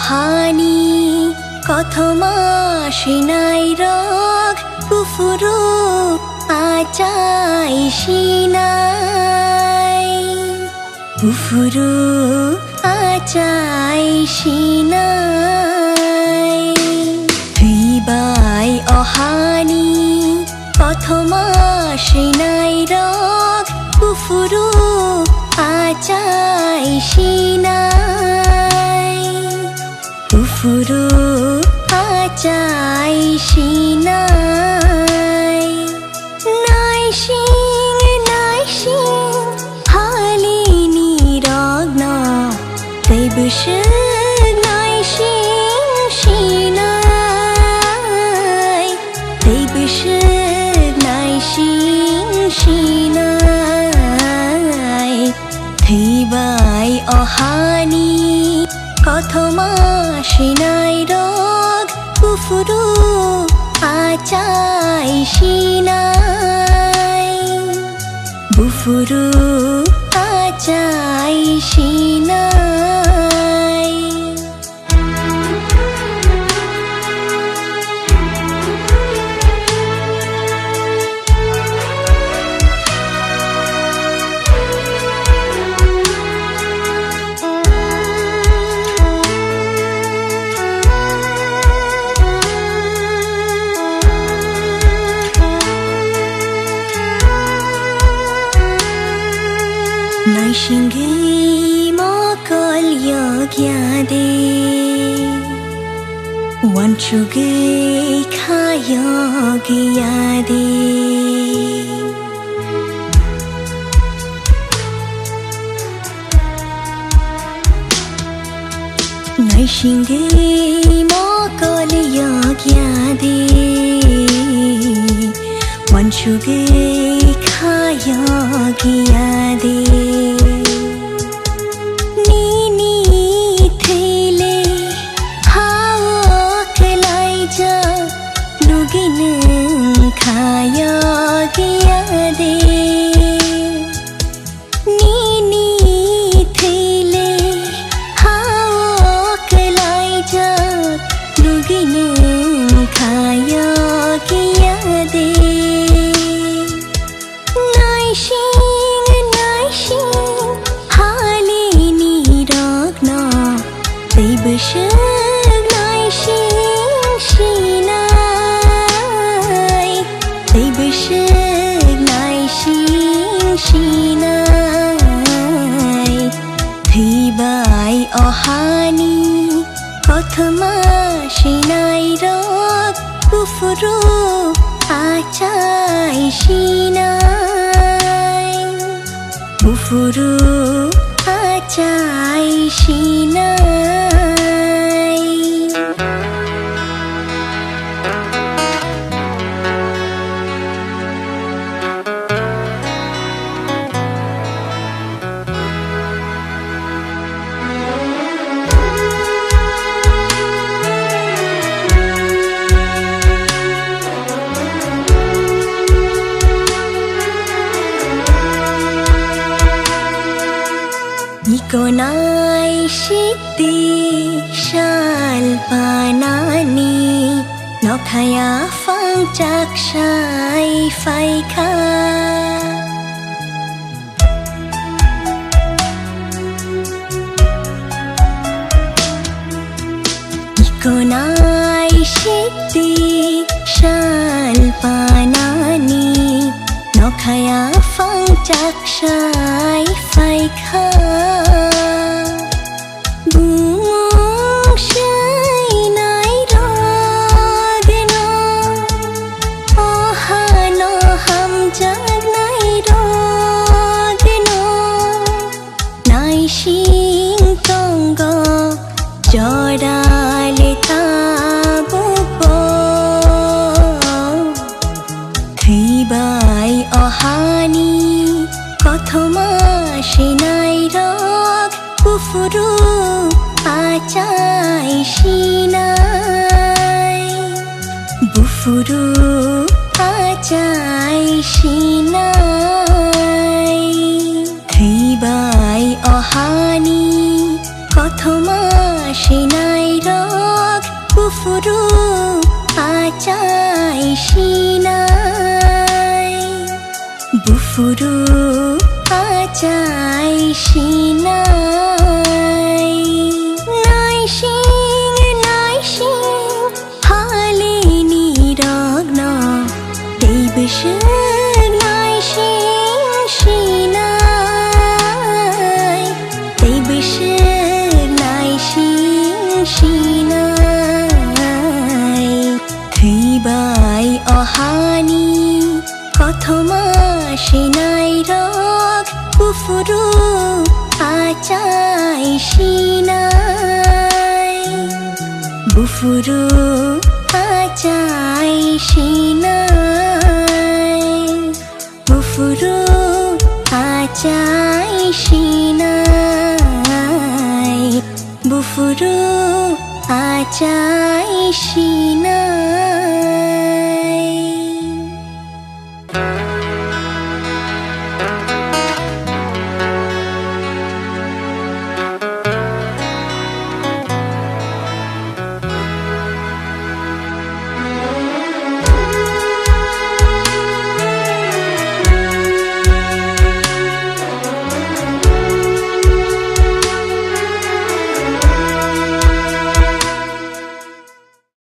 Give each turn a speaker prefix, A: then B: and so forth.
A: অহানি কথমা সিনাই রগ কুফুরু আচাই সিনাই কুফুরু আচাই সিনাই থুইবাই অহানি কথমা সিনাই রগ কুফুরু আচাই সিনাই কুফুরু আচাই সিনাই নাইসিং হালিনি রগ্ন তৈবুসুগ নাইসিং সিনাই তৈবুসুগ নাইসিং সিনাই থৈবাই অহানি কথমা সিনাই রগ কুফুরু আচাই সিনাই বুফুরু আচাই সিনাই Naishingi mokol yogyade Wanchuge khayogyade Naishingi mokol yogyade Wanchuge khayogyade Tৈবুসুগ নাইসিং সিনাই তৈবুসুগ নাইসিং সিনাই থৈবাই অহানি কথমা সিনাই রগ কুফুরু আচাই সিনাই বুফুরু আচাই সিনাই Ikonai shikti shal panani Nokhaya phang chak shai phai kha Ikonai shikti shal panani Nokhaya phang chak shai phai kha Jorale tabupo Thuybai অহানি কথমা সিনাই রগ কুফুরু আচাই সিনাই বুফুরু আচাই সিনাই থৈবাই অহানি কথমা সিনাই আচাই সিনাই বুফুরু আচাই সিনাই নাইসিং হালে নিরগ্ন দেবসুর নাইসিং সিনাই দেবসুর নাইসিং সিনাই থৈবাই অহানি কথমা সিনাই রগ বুফুরু আচাই সিনাই বুফুরু আচাই সিনাই বুফুরু আচাই সিনাই বুফুরু আচাই সিনাই